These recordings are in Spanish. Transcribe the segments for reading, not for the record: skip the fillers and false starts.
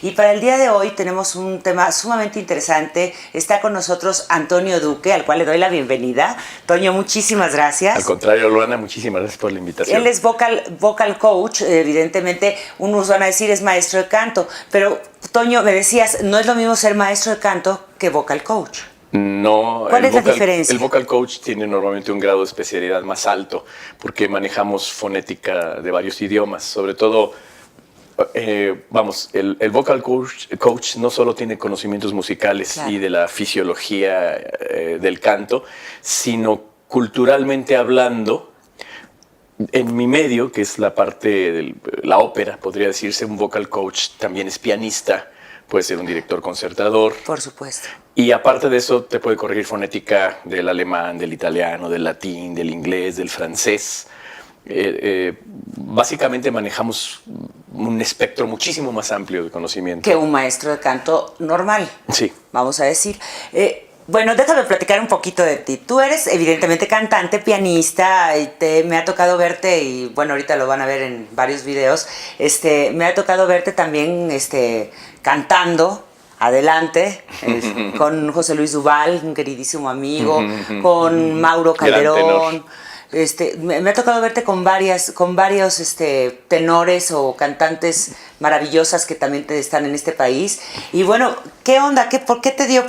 Y para el día de hoy tenemos un tema sumamente interesante. Está con nosotros Antonio Duque, al cual le doy la bienvenida. Toño, muchísimas gracias. Al contrario, Luana, muchísimas gracias por la invitación. Él es vocal coach, evidentemente unos van a decir es maestro de canto, pero Toño, me decías, no es lo mismo ser maestro de canto que vocal coach. No, ¿Cuál es la diferencia? El vocal coach tiene normalmente un grado de especialidad más alto porque manejamos fonética de varios idiomas, sobre todo, el vocal coach no solo tiene conocimientos musicales y de la fisiología del canto, sino culturalmente hablando, en mi medio, que es la parte de la ópera, podría decirse, un vocal coach también es pianista, puede ser un director concertador. Por supuesto. Y aparte de eso, te puede corregir fonética del alemán, del italiano, del latín, del inglés, del francés. Básicamente manejamos un espectro muchísimo más amplio de conocimiento. Que un maestro de canto normal. Sí. Vamos a decir. Bueno, déjame platicar un poquito de ti. Tú eres evidentemente cantante, pianista, y me ha tocado verte, y bueno, ahorita lo van a ver en varios videos, me ha tocado verte también cantando, adelante, con José Luis Duval, un queridísimo amigo, con Mauro Calderón. Me ha tocado verte con varios tenores o cantantes maravillosas que también están en este país. Y bueno, ¿qué onda? ¿Por qué te dio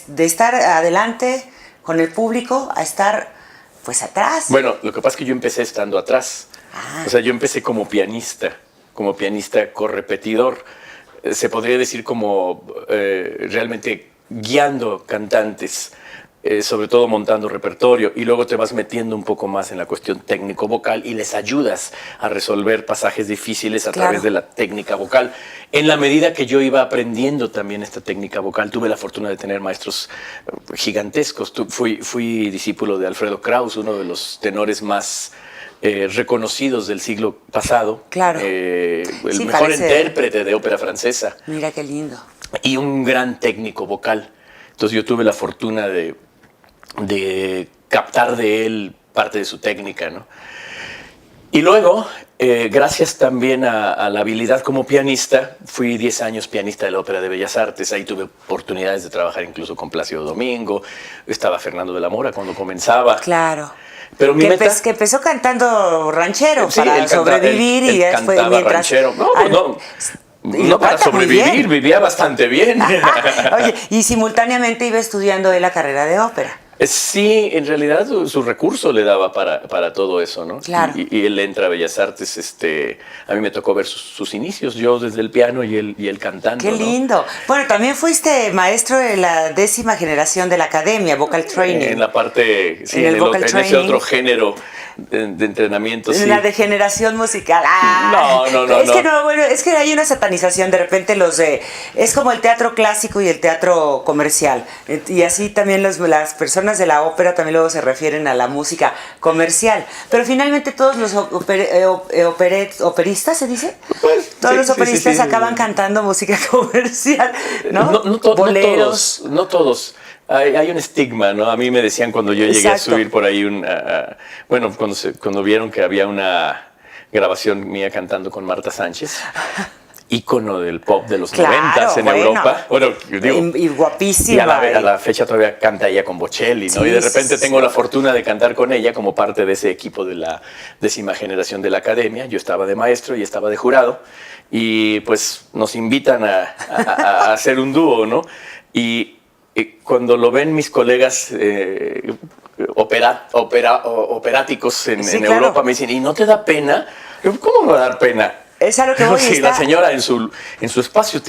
de estar adelante con el público a estar pues atrás? Bueno, lo que pasa es que yo empecé estando atrás. O sea, yo empecé como pianista correpetidor. Se podría decir como realmente guiando cantantes. Sobre todo montando repertorio, y luego te vas metiendo un poco más en la cuestión técnico-vocal y les ayudas a resolver pasajes difíciles a través de la técnica vocal. En la medida que yo iba aprendiendo también esta técnica vocal, tuve la fortuna de tener maestros gigantescos. Fui discípulo de Alfredo Kraus, uno de los tenores más reconocidos del siglo pasado. Claro. El mejor intérprete de ópera francesa. Mira qué lindo. Y un gran técnico vocal. Entonces yo tuve la fortuna de captar de él parte de su técnica, ¿no? Y luego, gracias también a la habilidad como pianista, fui 10 años pianista de la Ópera de Bellas Artes. Ahí tuve oportunidades de trabajar incluso con Plácido Domingo. Estaba Fernando de la Mora cuando comenzaba. Claro. Pero mi meta... que empezó cantando ranchero sí, para sobrevivir y después cantaba ranchero. No para sobrevivir, vivía bastante bien. Oye, y simultáneamente iba estudiando la carrera de ópera. Sí, en realidad su recurso le daba para todo eso, ¿no? Claro. Y él entra a Bellas Artes, a mí me tocó ver sus inicios, yo desde el piano y él cantando. ¡Qué lindo! ¿No? Bueno, también fuiste maestro de la 10ª generación de la academia, Vocal Training. En la parte, sí, en ese otro género de entrenamiento, sí. La degeneración musical. Es que hay una satanización, de repente es como el teatro clásico y el teatro comercial. Y así también las personas de la ópera también luego se refieren a la música comercial. Pero finalmente todos los operistas, ¿se dice? Pues, todos los operistas acaban cantando música comercial, ¿no? Boleros. No todos. Hay un estigma, ¿no? A mí me decían cuando yo llegué a subir por ahí cuando vieron que había una grabación mía cantando con Marta Sánchez, ícono del pop de los 90s en Europa. Bueno, digo, y guapísima. Y a la fecha todavía canta ella con Bocelli, ¿no? Y de repente tengo la fortuna de cantar con ella como parte de ese equipo de la 10ª generación de la academia. Yo estaba de maestro y estaba de jurado. Y pues nos invitan a hacer un dúo, ¿no? Y cuando lo ven mis colegas operáticos en Europa, me dicen, ¿y no te da pena? ¿Cómo me va a dar pena? Es a lo que voy. Sí, la señora en su espacio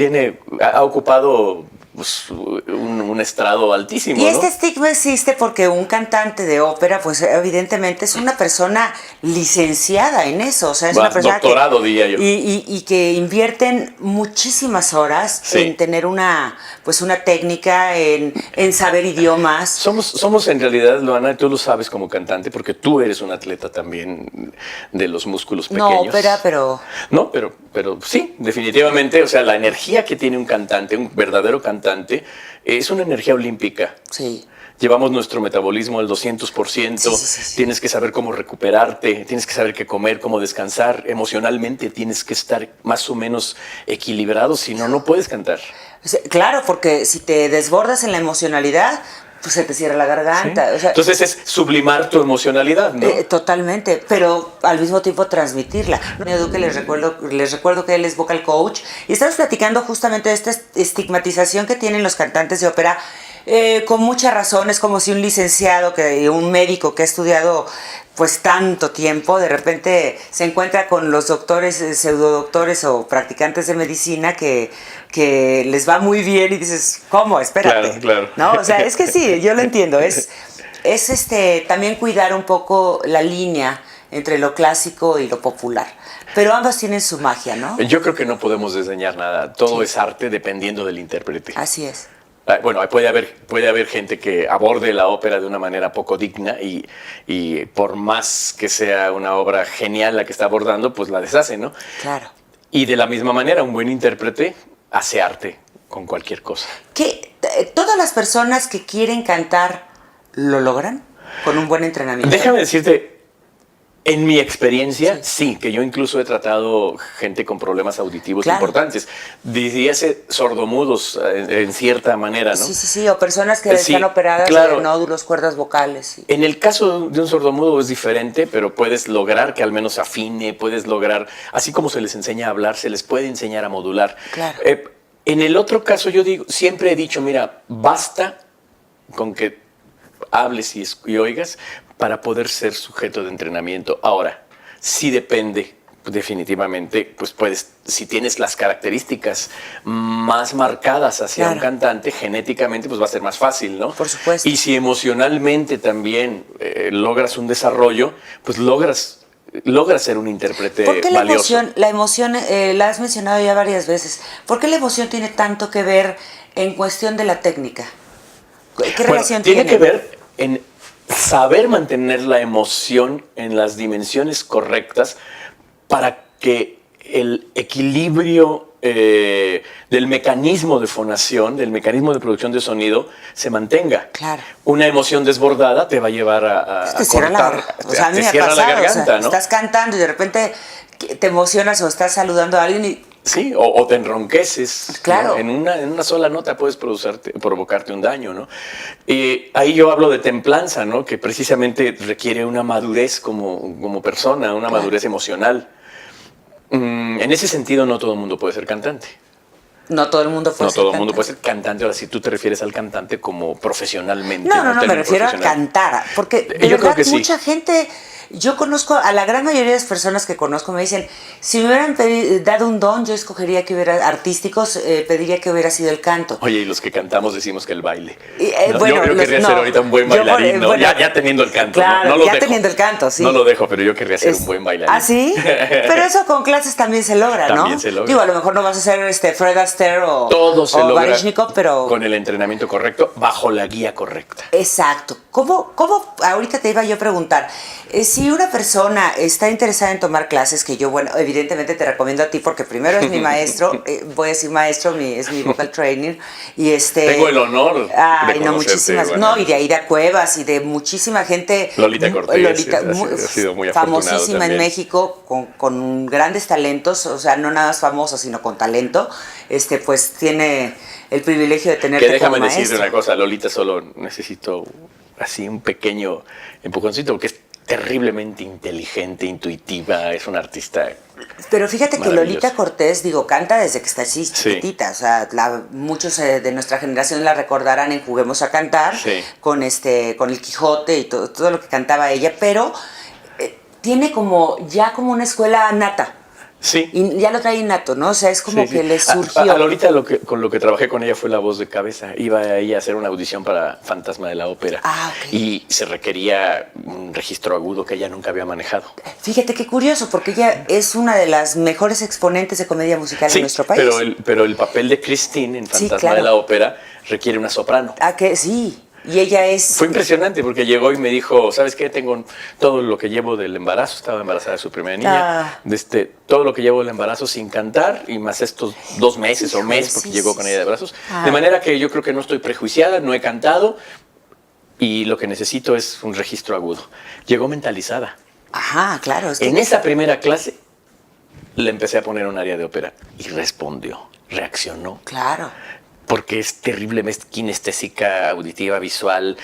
ha ocupado pues, un estrado altísimo. Y este estigma existe porque un cantante de ópera, pues evidentemente es una persona licenciada en eso. O sea, es una persona doctorado, diría yo. Y que invierten muchísimas horas en tener una técnica, en saber idiomas. Somos en realidad, Luana, tú lo sabes como cantante, porque tú eres un atleta también de los músculos pequeños. No ópera, pero... No, pero sí, definitivamente, o sea, la energía que tiene un cantante, un verdadero cantante, es una energía olímpica. Sí. llevamos nuestro metabolismo al 200%, tienes que saber cómo recuperarte, tienes que saber qué comer, cómo descansar, emocionalmente tienes que estar más o menos equilibrado, si no, no puedes cantar. Claro, porque si te desbordas en la emocionalidad, pues se te cierra la garganta. ¿Sí? O sea, entonces es sublimar tu emocionalidad, ¿no? Totalmente, pero al mismo tiempo transmitirla. Duque, les recuerdo que él es vocal coach y estamos platicando justamente de esta estigmatización que tienen los cantantes de ópera. Con muchas razones, como si un licenciado, un médico que ha estudiado pues tanto tiempo, de repente se encuentra con los doctores, pseudodoctores o practicantes de medicina que les va muy bien y dices, ¿cómo? Espérate. Claro. ¿No? O sea, es que sí, yo lo entiendo. Es también cuidar un poco la línea entre lo clásico y lo popular. Pero ambas tienen su magia, ¿no? Yo creo que no podemos desdeñar nada. Todo es arte dependiendo del intérprete. Así es. Bueno, puede haber gente que aborde la ópera de una manera poco digna y por más que sea una obra genial la que está abordando, pues la deshace, ¿no? Claro. Y de la misma manera, un buen intérprete hace arte con cualquier cosa. ¿Todas las personas que quieren cantar lo logran con un buen entrenamiento? Déjame decirte, en mi experiencia, sí, que yo incluso he tratado gente con problemas auditivos importantes. Diríase sordomudos en cierta manera, ¿no? Sí, o personas que están operadas de nódulos, cuerdas vocales. Sí. En el caso de un sordomudo es diferente, pero puedes lograr que al menos afine, puedes lograr, así como se les enseña a hablar, se les puede enseñar a modular. Claro. En el otro caso yo siempre he dicho, mira, basta con que hables y oigas para poder ser sujeto de entrenamiento. Ahora, sí depende, definitivamente, pues si tienes las características más marcadas hacia un cantante, genéticamente, pues va a ser más fácil, ¿no? Por supuesto. Y si emocionalmente también logras un desarrollo, pues logras ser un intérprete valioso. ¿Por qué la emoción, la has mencionado ya varias veces, ¿por qué la emoción tiene tanto que ver en cuestión de la técnica? ¿Qué relación tiene? Tiene que ver en saber mantener la emoción en las dimensiones correctas para que el equilibrio del mecanismo de fonación, del mecanismo de producción de sonido, se mantenga. Claro. Una emoción desbordada te va a llevar a cortar, te cierra la garganta, ¿no? Estás cantando y de repente te emocionas o estás saludando a alguien y... Sí, o te enronqueces. Claro. ¿No? En una sola nota puedes provocarte un daño, ¿no? Ahí yo hablo de templanza, ¿no? Que precisamente requiere una madurez como persona, una madurez emocional. En ese sentido, no todo el mundo puede ser cantante. No todo el mundo puede ser cantante. No todo el mundo puede ser cantante. Ahora, si tú te refieres al cantante como profesionalmente. No, me refiero a cantar. Porque de verdad mucha gente... Yo conozco a la gran mayoría de las personas que conozco, me dicen, si me hubieran dado un don, yo escogería que hubiera artísticos, pediría que hubiera sido el canto. Oye, y los que cantamos decimos que el baile. Bueno, yo querría ser ahorita un buen bailarín, ya teniendo el canto. Claro, no lo ya dejo. teniendo el canto, sí. No lo dejo, pero yo querría ser un buen bailarín. ¿Ah, sí? Pero eso con clases también se logra, ¿no? También se logra. Digo, a lo mejor no vas a ser Fred Astaire o logra pero... con el entrenamiento correcto, bajo la guía correcta. Exacto. ¿Cómo ahorita te iba yo a preguntar, si una persona está interesada en tomar clases, que yo, bueno, evidentemente te recomiendo a ti porque primero es mi maestro, voy a decir maestro, es mi vocal training, y Tengo el honor de conocerte, muchísimas, bueno. y de Aida Cuevas y de muchísima gente. Lolita Cortés, ha sido muy famosísima también. En México, con grandes talentos, o sea, no nada más famosa, sino con talento, pues tiene el privilegio de tenerte como maestro. Déjame decirte una cosa, Lolita solo necesito así un pequeño empujoncito, porque es terriblemente inteligente, intuitiva, es una artista. Pero fíjate que Lolita Cortés, canta desde que está así chiquitita, o sea, muchos de nuestra generación la recordarán en Juguemos a Cantar, con el Quijote y todo lo que cantaba ella, pero tiene como una escuela nata. Sí. Y ya lo trae innato, ¿no? O sea, es como que le surgió. A Lolita con lo que trabajé con ella fue la voz de cabeza. Iba ella a hacer una audición para Fantasma de la Ópera. Y se requería un registro agudo que ella nunca había manejado. Fíjate qué curioso, porque ella es una de las mejores exponentes de comedia musical en nuestro país. Pero el papel de Christine en Fantasma de la Ópera requiere una soprano. Que sí. Y ella es... Fue impresionante porque llegó y me dijo, ¿sabes qué? Tengo todo lo que llevo del embarazo, estaba embarazada de su primera niña, todo lo que llevo del embarazo sin cantar y más estos 2 meses o mes porque llegó con ella de brazos. De manera que yo creo que no estoy prejuiciada, no he cantado, y lo que necesito es un registro agudo. Llegó mentalizada. Ajá, claro. Es que En esa primera clase le empecé a poner un área de ópera y respondió, reaccionó. Claro. Porque es terriblemente kinestésica, auditiva, visual,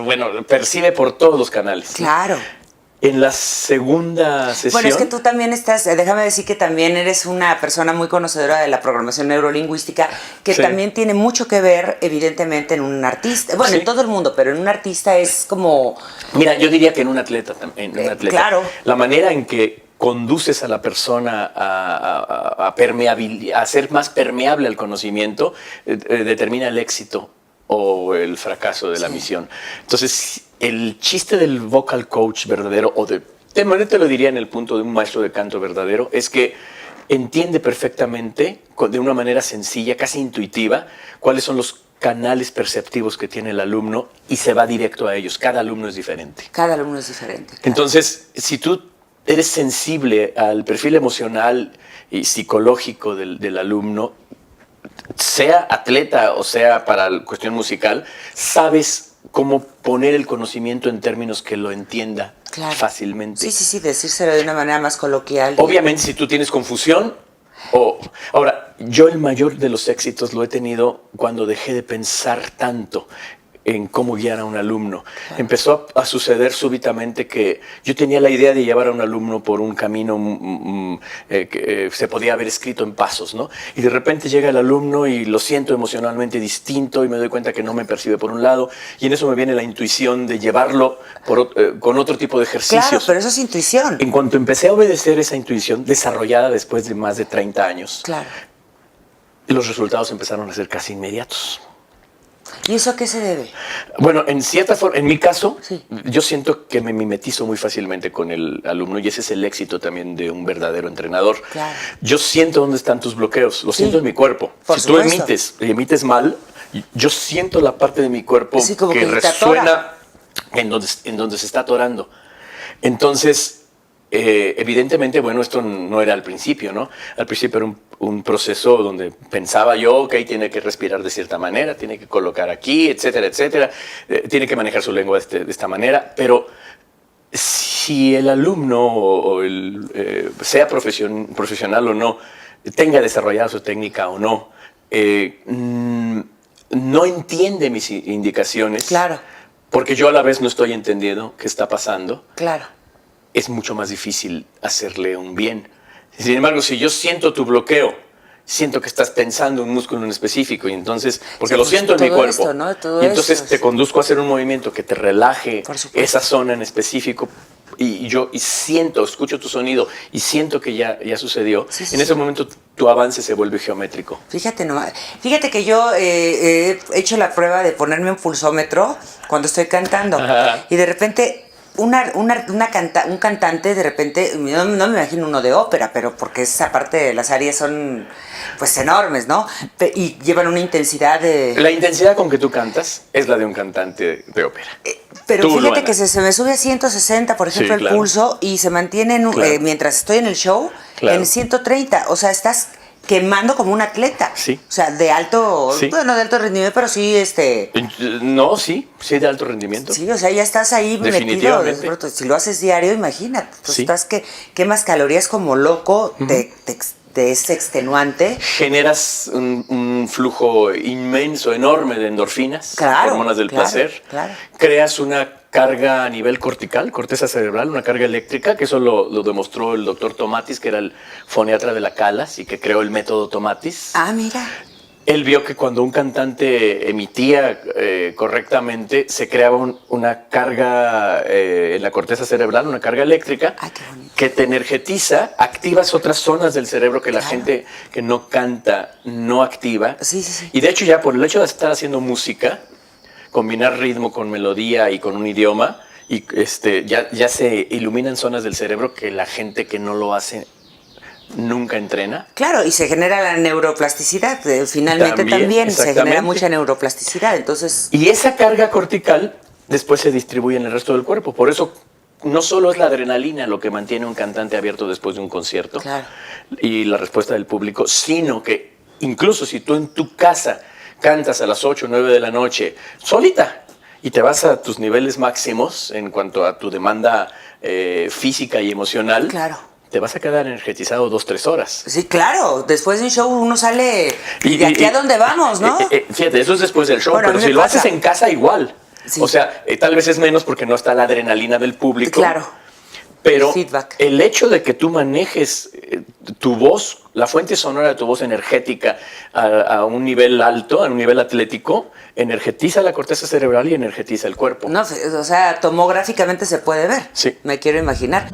bueno, percibe por todos los canales. Claro. En la segunda sesión... Bueno, es que tú también estás, déjame decir que también eres una persona muy conocedora de la programación neurolingüística, que Sí. también tiene mucho que ver, evidentemente, en un artista. Bueno, Sí. en todo el mundo, pero en un artista es como... Mira, yo diría que en un atleta también. Claro. La manera en que conduces a la persona a ser más permeable al conocimiento determina el éxito o el fracaso de la misión. Entonces, el chiste del vocal coach verdadero, de manera te lo diría en el punto de un maestro de canto verdadero, es que entiende perfectamente, de una manera sencilla, casi intuitiva, cuáles son los canales perceptivos que tiene el alumno y se va directo a ellos. Cada alumno es diferente. Cada alumno es diferente. Claro. Entonces, si tú eres sensible al perfil emocional y psicológico del alumno, sea atleta o sea para la cuestión musical, sabes cómo poner el conocimiento en términos que lo entienda Claro. fácilmente. Sí, decírselo de una manera más coloquial. Obviamente, si tú tienes confusión, ahora, yo el mayor de los éxitos lo he tenido cuando dejé de pensar tanto en cómo guiar a un alumno. Claro. Empezó a suceder súbitamente que yo tenía la idea de llevar a un alumno por un camino que se podía haber escrito en pasos, ¿no? Y de repente llega el alumno y lo siento emocionalmente distinto y me doy cuenta que no me percibe por un lado y en eso me viene la intuición de llevarlo con otro tipo de ejercicios. Claro, pero eso es intuición. En cuanto empecé a obedecer esa intuición, desarrollada después de más de 30 años, claro, los resultados empezaron a ser casi inmediatos. ¿Y eso a qué se debe? Bueno, en cierta forma, en mi caso, sí. Yo siento que me mimetizo muy fácilmente con el alumno y ese es el éxito también de un verdadero entrenador. Claro. Yo siento dónde están tus bloqueos, lo Sí. siento en mi cuerpo. Por si tú supuesto. emites mal, yo siento la parte de mi cuerpo Sí, como que que te resuena en donde se está atorando. Entonces, evidentemente, bueno, esto no era al principio, ¿no? Al principio era un proceso donde pensaba yo que tiene que respirar de cierta manera, tiene que colocar aquí, etcétera, etcétera, tiene que manejar su lengua de esta manera, pero si el alumno sea profesional o no, tenga desarrollada su técnica o no, no entiende mis indicaciones, Claro. porque yo a la vez no estoy entendiendo qué está pasando, Claro. es mucho más difícil hacerle un bien. Sin embargo, si yo siento tu bloqueo, siento que estás tensando un músculo en específico y entonces, porque Sí, lo pues, siento en mi todo cuerpo, esto, ¿no? Todo y entonces esto, te sí. conduzco a hacer un movimiento que te relaje Por supuesto. esa zona en específico y siento, escucho tu sonido y siento que ya sucedió. Sí, en ese momento tu avance se vuelve geométrico. Fíjate nomás. Fíjate que yo he hecho la prueba de ponerme un pulsómetro cuando estoy cantando. Ajá. Y de repente un cantante, de repente, no me imagino uno de ópera, pero porque esa parte de las áreas son pues enormes, ¿no? Y llevan una intensidad de... La intensidad con que tú cantas es la de un cantante de ópera. Pero Tú, fíjate Luana. que se me sube a 160, por ejemplo, Sí, el claro. pulso, y se mantiene Claro. mientras estoy en el show, Claro. en 130. O sea, estás quemando como un atleta. Sí. O sea, de alto, Sí. bueno, de alto rendimiento, pero sí, No, sí de alto rendimiento. sí, o sea, ya estás ahí metido. Definitivamente. De pronto, si lo haces diario, imagínate. Tú Sí. estás que quemas calorías como loco, te es extenuante. Generas un flujo inmenso, enorme de endorfinas, Claro, hormonas del claro, placer. claro. Creas una carga a nivel cortical, corteza cerebral, una carga eléctrica, que eso lo demostró el doctor Tomatis, que era el foniatra de la Calas y que creó el método Tomatis. Ah, mira. Él vio que cuando un cantante emitía correctamente, se creaba una carga en la corteza cerebral, una carga eléctrica, Ay, qué bonito. que te energetiza, activas otras zonas del cerebro que la Claro. gente que no canta no activa. Sí, sí, sí. Y de hecho ya por el hecho de estar haciendo música, combinar ritmo con melodía y con un idioma, y ya se iluminan zonas del cerebro que la gente que no lo hace nunca entrena. Claro, y se genera la neuroplasticidad. Finalmente También, también se genera exactamente. mucha neuroplasticidad. Entonces, Y esa carga cortical después se distribuye en el resto del cuerpo. Por eso no solo es la adrenalina lo que mantiene a un cantante abierto después de un concierto Claro. y la respuesta del público, sino que incluso si tú en tu casa cantas a las 8 o 9 de la noche solita y te vas a tus niveles máximos en cuanto a tu demanda física y emocional, Claro. te vas a quedar energetizado 2-3 horas. Sí, claro. Después de un show uno sale y de aquí a dónde vamos, ¿no? Fíjate, eso es después del show, Bueno, a pero mí me si lo pasa. haces en casa igual. Sí. O sea, tal vez es menos porque no está la adrenalina del público. Claro. Pero El feedback. el hecho de que tú manejes tu voz, la fuente sonora de tu voz energética a un nivel alto, a un nivel atlético, energetiza la corteza cerebral y energetiza el cuerpo. No, o sea, tomográficamente se puede ver. Sí. Me quiero imaginar.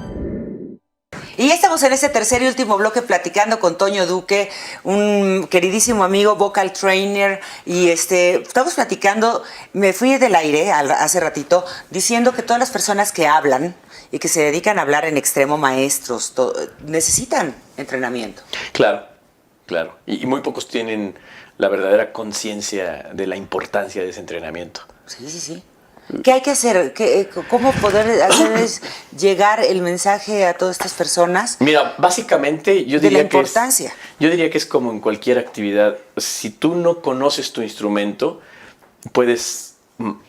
Y ya estamos en ese tercer y último bloque platicando con Toño Duque, un queridísimo amigo, vocal trainer, y estamos platicando, me fui del aire hace ratito, diciendo que todas las personas que hablan y que se dedican a hablar en extremo, maestros, necesitan entrenamiento. Claro, claro. Y muy pocos tienen la verdadera conciencia de la importancia de ese entrenamiento. Sí, sí, sí. ¿Qué hay que hacer? ¿Cómo poder hacerles llegar el mensaje a todas estas personas? Mira, básicamente yo De la diría que importancia. yo diría que es como en cualquier actividad. Si tú no conoces tu instrumento, puedes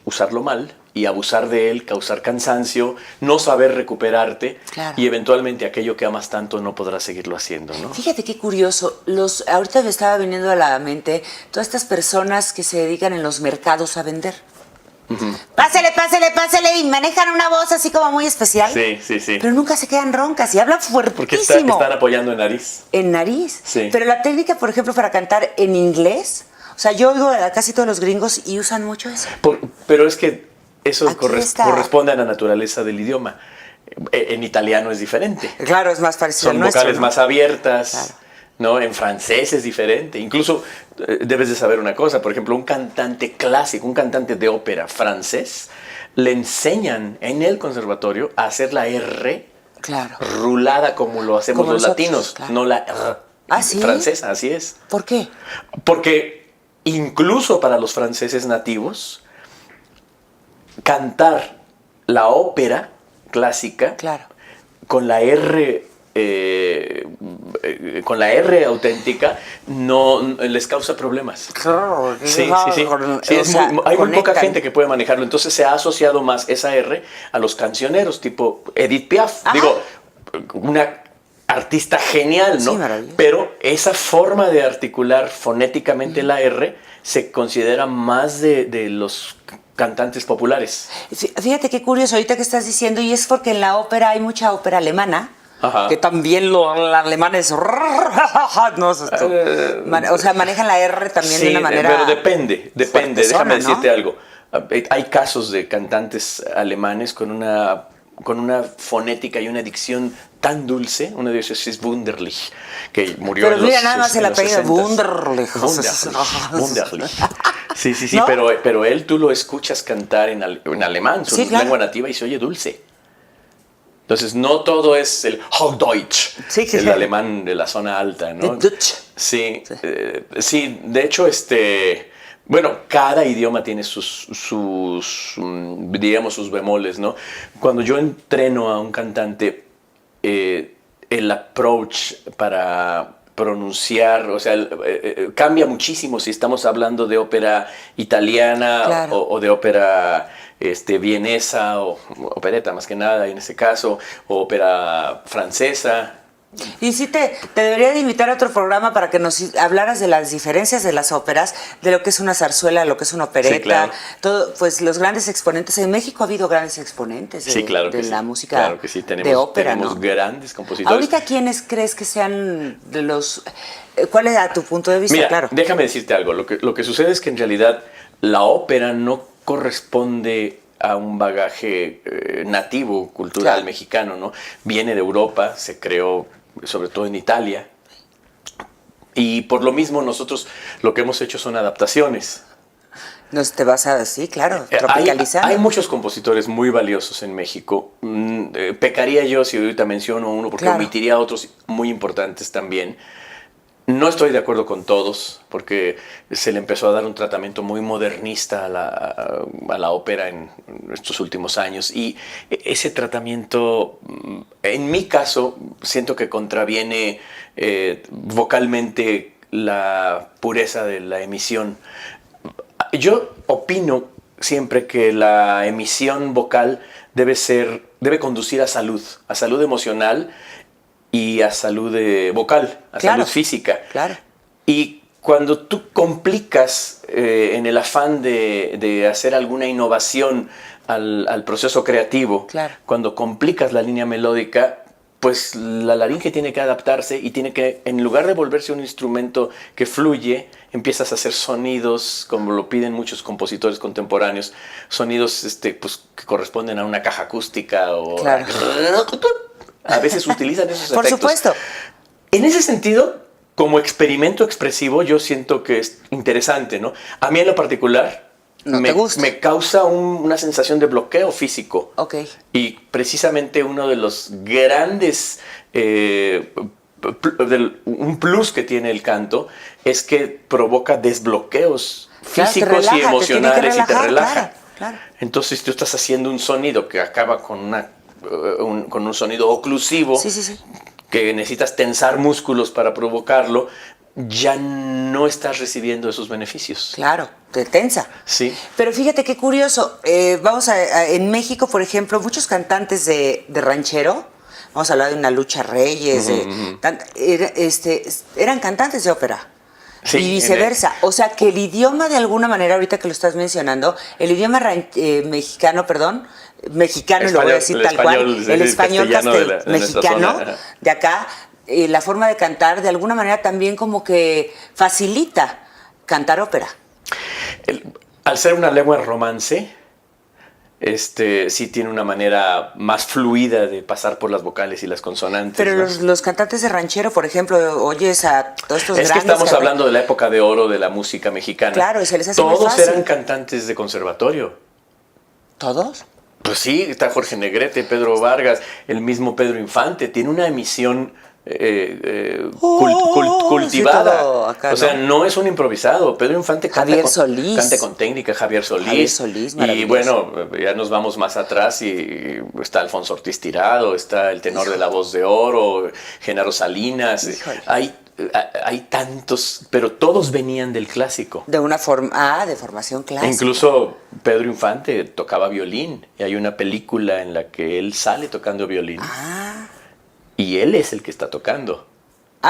usarlo mal y abusar de él, causar cansancio, no saber recuperarte, Claro. y eventualmente aquello que amas tanto no podrás seguirlo haciendo, ¿no? Fíjate qué curioso, ahorita me estaba viniendo a la mente todas estas personas que se dedican en los mercados a vender. Pásele, pásele, pásele, y manejan una voz así como muy especial. Sí, sí, sí. Pero nunca se quedan roncas y hablan Porque fuertísimo. están apoyando en nariz. En nariz. Sí. Pero la técnica, por ejemplo, para cantar en inglés, o sea, yo oigo a casi todos los gringos y usan mucho eso. Pero es que eso Aquí está. corresponde a la naturaleza del idioma. En italiano es diferente. Claro, es más parecido Son al nuestro, vocales ¿no? más abiertas, Claro. ¿no? En francés es diferente. Incluso debes de saber una cosa, por ejemplo, un cantante clásico, un cantante de ópera francés, le enseñan en el conservatorio a hacer la R Claro. rulada como lo hacemos Como los nosotros, latinos, claro. no la R ¿Ah, sí? francesa, así es. ¿Por qué? Porque incluso para los franceses nativos, cantar la ópera clásica Claro. con la R auténtica no les causa problemas. Sí, sí, sí. Sí, hay muy poca gente que puede manejarlo. Entonces se ha asociado más esa R a los cancioneros, tipo Edith Piaf. Ajá. Digo, una artista genial, ¿no? Sí, maravilloso. Pero esa forma de articular fonéticamente la R se considera más de los cantantes populares. Fíjate qué curioso ahorita que estás diciendo, y es porque en la ópera hay mucha ópera alemana. Ajá. Que también los alemanes no, o sea, manejan la R también de una manera. Pero depende. fuertezona, Déjame ¿no? decirte algo. Hay casos de cantantes alemanes con una fonética y una dicción tan dulce. Uno de ellos es Wunderlich, que murió Pero en los mira nada más el en los apellido 60s. Wunderlich. Wunderlich. Sí, sí, sí, ¿No? pero él tú lo escuchas cantar en alemán, su Sí, claro. lengua nativa, y se oye dulce. Entonces, no todo es el Hochdeutsch, Sí, el claro. alemán de la zona alta, ¿no? Dutch. Sí, sí, de hecho, bueno, cada idioma tiene diríamos, sus bemoles, ¿no? Cuando yo entreno a un cantante, el approach para pronunciar, o sea, cambia muchísimo si estamos hablando de ópera italiana, Claro. o de ópera vienesa, o opereta más que nada en ese caso, o ópera francesa. Y sí te debería de invitar a otro programa para que nos hablaras de las diferencias de las óperas, de lo que es una zarzuela, lo que es una opereta, Sí, claro. todo, pues los grandes exponentes. En México ha habido grandes exponentes de, Sí, claro de que la sí. música Claro que sí, de ópera, tenemos ¿no? grandes compositores. Ahorita, ¿quiénes crees que sean de los... ¿Cuál es a tu punto de vista? Mira, Claro. déjame decirte algo. Lo que sucede es que en realidad la ópera no corresponde a un bagaje nativo, cultural, Claro. mexicano, ¿no? Viene de Europa, se creó sobre todo en Italia. Y por lo mismo nosotros lo que hemos hecho son adaptaciones. Nos te vas a... Sí, claro, tropicalizando. Hay muchos compositores muy valiosos en México. Pecaría yo si ahorita menciono uno, porque Claro. omitiría otros muy importantes también. No estoy de acuerdo con todos, porque se le empezó a dar un tratamiento muy modernista a la ópera en estos últimos años. Y ese tratamiento, en mi caso, siento que contraviene vocalmente la pureza de la emisión. Yo opino siempre que la emisión vocal debe conducir a salud emocional y a salud vocal, a Claro, salud física. claro. Y cuando tú complicas en el afán de hacer alguna innovación al proceso creativo, Claro. cuando complicas la línea melódica, pues la laringe tiene que adaptarse y tiene que, en lugar de volverse un instrumento que fluye, empiezas a hacer sonidos, como lo piden muchos compositores contemporáneos, sonidos pues, que corresponden a una caja acústica o Claro. a veces utilizan esos Por efectos. supuesto. En ese sentido, como experimento expresivo, yo siento que es interesante, ¿no? A mí en lo particular No te gusta. me causa una sensación de bloqueo físico. Ok. Y precisamente uno de los grandes, un plus que tiene el canto es que provoca desbloqueos Claro, te físicos relaja, y te tiene que emocionales y te relajar, relaja. claro, claro. Entonces tú estás haciendo un sonido que acaba con un sonido oclusivo, Sí, sí, sí. que necesitas tensar músculos para provocarlo, ya no estás recibiendo esos beneficios. Claro, te tensa. Sí. Pero fíjate qué curioso. En México, por ejemplo, muchos cantantes de ranchero, vamos a hablar de una Lucha Reyes, eran cantantes de ópera. Sí, y viceversa. O sea, que el idioma, de alguna manera, ahorita que lo estás mencionando, el idioma mexicano, y lo voy a decir tal cual, el español de mexicano zona. de acá, la forma de cantar, de alguna manera también como que facilita cantar ópera. Al ser una lengua en romance, sí tiene una manera más fluida de pasar por las vocales y las consonantes. Pero ¿no? los cantantes de ranchero, por ejemplo, oyes a todos estos Es que grandes estamos hablando de la época de oro de la música mexicana. Claro, y se les hace muy Todos fácil. eran cantantes de conservatorio. ¿Todos? Pues sí, está Jorge Negrete, Pedro Vargas, el mismo Pedro Infante. Tiene una emisión cultivada. Sí, todo acá, o sea, ¿no? no es un improvisado. Pedro Infante Javier Solís. canta con técnica, Javier Solís. Javier Solís, y maravilloso. bueno, ya nos vamos más atrás y está Alfonso Ortiz Tirado, está el tenor de la voz de oro, Genaro Salinas. Híjole. Hay tantos, pero todos venían del clásico. De una forma, de formación clásica. Incluso Pedro Infante tocaba violín y hay una película en la que él sale tocando violín y él es el que está tocando.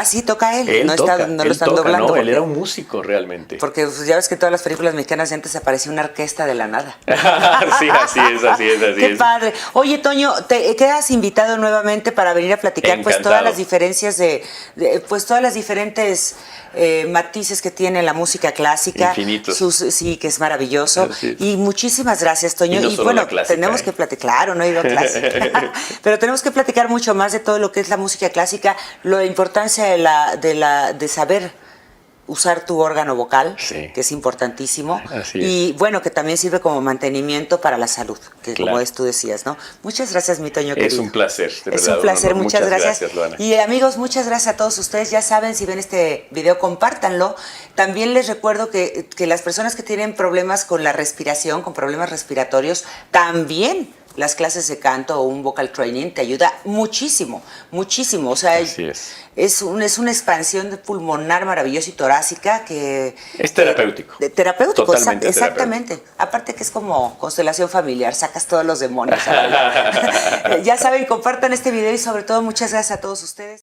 Sí, toca él. Él no toca, no lo él están toca, doblando. no, él porque- era un músico realmente. Porque pues, ya ves que en todas las películas mexicanas antes aparecía una orquesta de la nada. Sí, así es. Qué padre. Oye, Toño, te quedas invitado nuevamente para venir a platicar pues Encantado. todas las diferencias pues todas las diferentes matices que tiene la música clásica. Infinitos. Sí, que es maravilloso. Así es. Y muchísimas gracias, Toño. Y no solo bueno, la clásica, tenemos que platicar, claro, no he ido a clásica. Pero tenemos que platicar mucho más de todo lo que es la música clásica, la importancia de saber usar tu órgano vocal, Sí. que es importantísimo, Así y bueno, que también sirve como mantenimiento para la salud, que Claro. como tú decías, ¿no? Muchas gracias, mi Toño Es querido. un placer, de Es verdad, un placer, honor. muchas gracias. Luana. Y amigos, muchas gracias a todos ustedes. Ya saben, si ven este video, compártanlo. También les recuerdo que las personas que tienen problemas con la respiración, con problemas respiratorios, también las clases de canto o un vocal training te ayuda muchísimo, muchísimo. O sea, Así es. es una expansión de pulmonar maravillosa y torácica que... Es terapéutico. Terapéutico, Totalmente exactamente. Aparte que es como constelación familiar, sacas todos los demonios. Ya saben, compartan este video y sobre todo muchas gracias a todos ustedes.